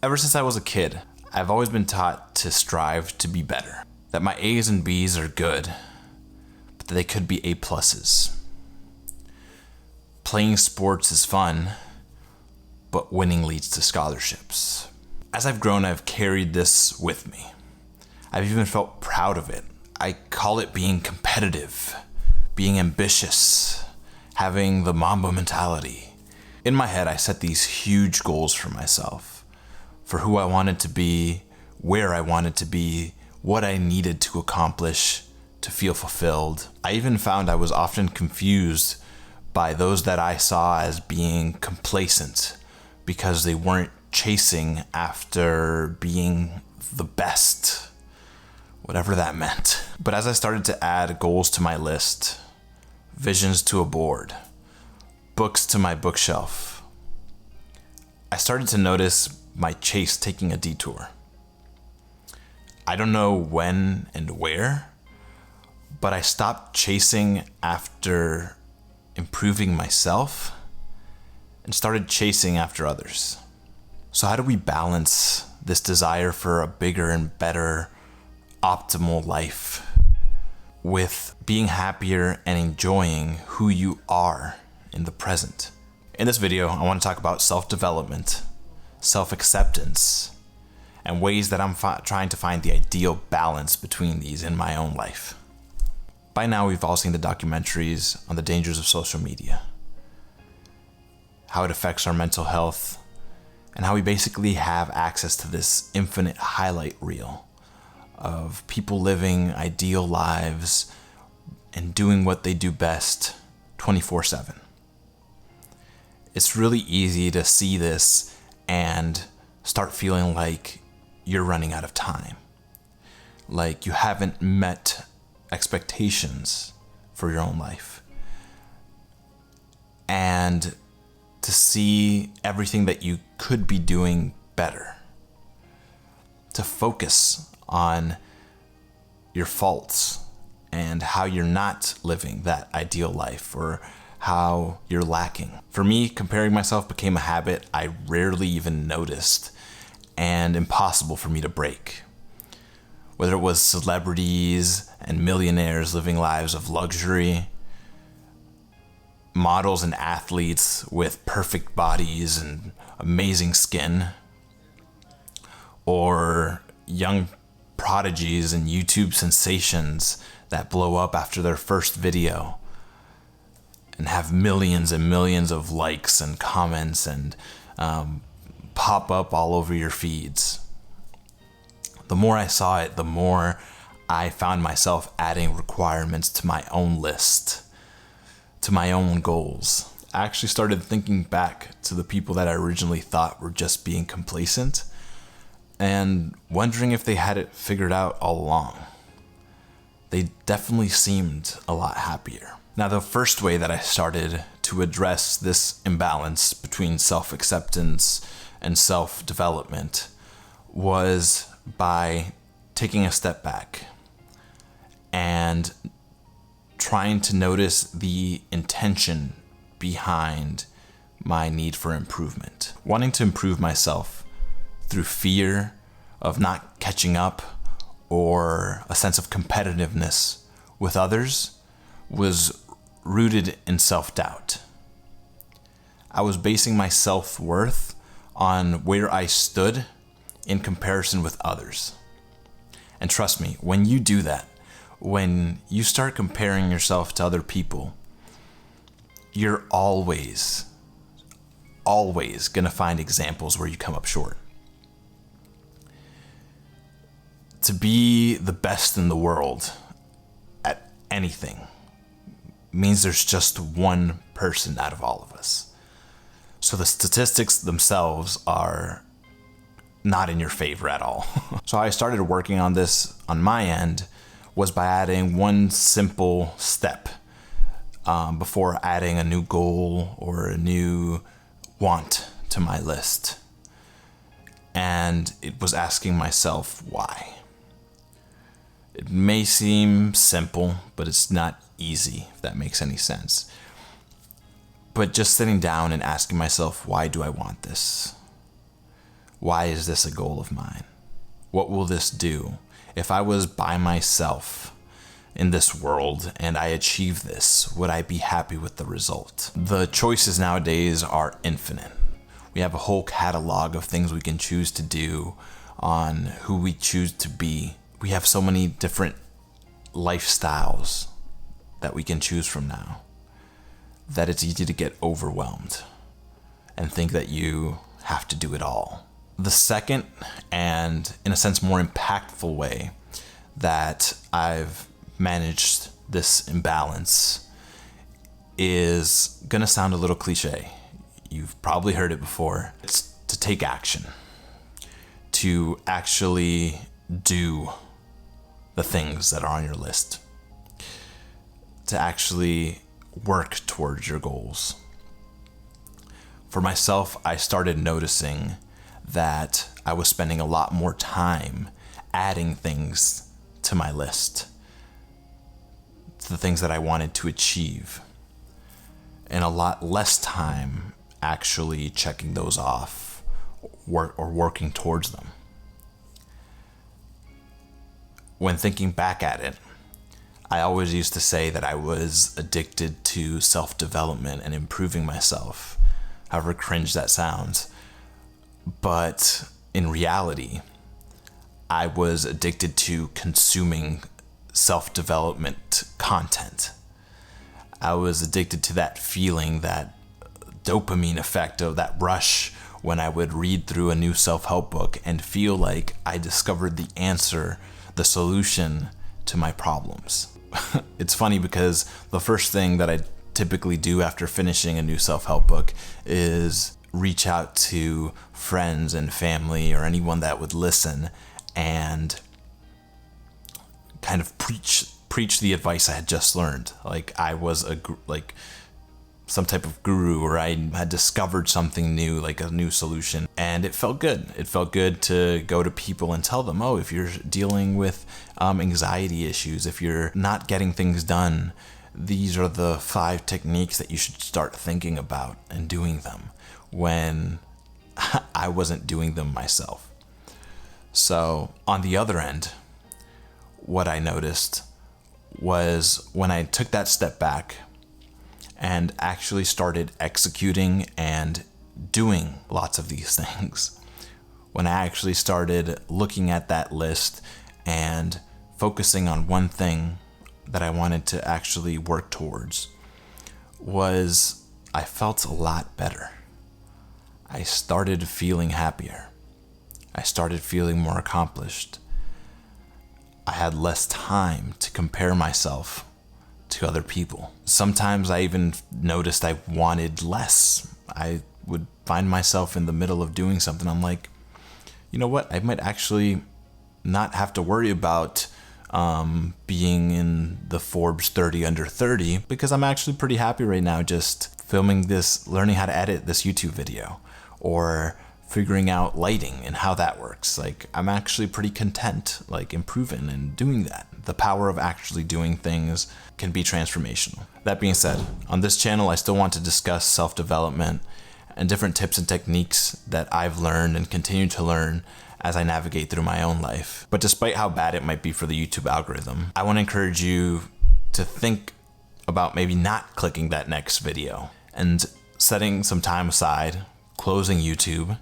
Ever since I was a kid, I've always been taught to strive to be better. That my A's and B's are good, but that they could be A pluses. Playing sports is fun, but winning leads to scholarships. As I've grown, I've carried this with me. I've even felt proud of it. I call it being competitive, being ambitious, having the Mamba mentality. In my head, I set these huge goals for myself, for who I wanted to be, where I wanted to be, what I needed to accomplish to feel fulfilled. I even found I was often confused by those that I saw as being complacent because they weren't chasing after being the best, whatever that meant. But as I started to add goals to my list, visions to a board, books to my bookshelf, I started to notice my chase taking a detour. I don't know when and where, but I stopped chasing after improving myself and started chasing after others. So how do we balance this desire for a bigger and better, optimal life with being happier and enjoying who you are in the present? In this video, I want to talk about self-development, self-acceptance, and ways that I'm trying to find the ideal balance between these in my own life. By now, we've all seen the documentaries on the dangers of social media, how it affects our mental health, and how we basically have access to this infinite highlight reel of people living ideal lives and doing what they do best 24/7. It's really easy to see this and start feeling like you're running out of time, like you haven't met expectations for your own life, and to see everything that you could be doing better, to focus on your faults and how you're not living that ideal life or how you're lacking. For me, comparing myself became a habit I rarely even noticed and impossible for me to break. Whether it was celebrities and millionaires living lives of luxury, models and athletes with perfect bodies and amazing skin, or young prodigies and YouTube sensations that blow up after their first video and have millions and millions of likes and comments and pop up all over your feeds. The more I saw it, the more I found myself adding requirements to my own list, to my own goals. I actually started thinking back to the people that I originally thought were just being complacent and wondering if they had it figured out all along. They definitely seemed a lot happier. Now, the first way that I started to address this imbalance between self-acceptance and self-development was by taking a step back and trying to notice the intention behind my need for improvement. Wanting to improve myself through fear of not catching up or a sense of competitiveness with others was rooted in self-doubt. I was basing my self-worth on where I stood in comparison with others. And trust me, when you do that, when you start comparing yourself to other people, you're always gonna find examples where you come up short. To be the best in the world at anything means there's just one person out of all of us. So the statistics themselves are not in your favor at all. So I started working on this on my end was by adding one simple step before adding a new goal or a new want to my list. And it was asking myself why. It may seem simple, but it's not easy, if that makes any sense. But just sitting down and asking myself, why do I want this? Why is this a goal of mine? What will this do? If I was by myself in this world and I achieve this, would I be happy with the result? The choices nowadays are infinite. We have a whole catalog of things we can choose to do on who we choose to be. We have so many different lifestyles that we can choose from now that it's easy to get overwhelmed and think that you have to do it all. The second, and in a sense more impactful way that I've managed this imbalance is gonna sound a little cliche. You've probably heard it before. It's to take action, to actually do the things that are on your list, to actually work towards your goals. For myself, I started noticing that I was spending a lot more time adding things to my list, the things that I wanted to achieve, and a lot less time actually checking those off or working towards them. When thinking back at it, I always used to say that I was addicted to self-development and improving myself, however cringe that sounds. But in reality, I was addicted to consuming self-development content. I was addicted to that feeling, that dopamine effect of that rush when I would read through a new self-help book and feel like I discovered the answer, the solution to my problems. It's funny because the first thing that I typically do after finishing a new self-help book is reach out to friends and family or anyone that would listen and kind of preach the advice I had just learned. Like I was some type of guru, or I had discovered something new, like a new solution, and it felt good. It felt good to go to people and tell them, oh, if you're dealing with anxiety issues, if you're not getting things done, these are the 5 techniques that you should start thinking about and doing them, when I wasn't doing them myself. So on the other end, what I noticed was when I took that step back and actually started executing and doing lots of these things, when I actually started looking at that list and focusing on one thing that I wanted to actually work towards, was I felt a lot better. I started feeling happier. I started feeling more accomplished. I had less time to compare myself to other people. Sometimes I even noticed I wanted less. I would find myself in the middle of doing something. I'm like, you know what? I might actually not have to worry about being in the Forbes 30 under 30, because I'm actually pretty happy right now just filming this, learning how to edit this YouTube video, or figuring out lighting and how that works. Like, I'm actually pretty content, like improving and doing that. The power of actually doing things can be transformational. That being said, on this channel, I still want to discuss self-development and different tips and techniques that I've learned and continue to learn as I navigate through my own life. But despite how bad it might be for the YouTube algorithm, I want to encourage you to think about maybe not clicking that next video and setting some time aside, closing YouTube,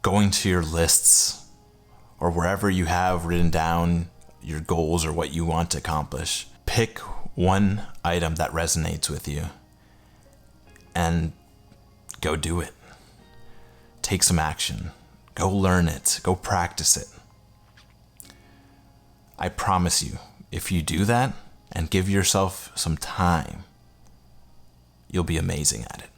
going to your lists or wherever you have written down your goals or what you want to accomplish. Pick one item that resonates with you and go do it. Take some action. Go learn it. Go practice it. I promise you, if you do that and give yourself some time, you'll be amazing at it.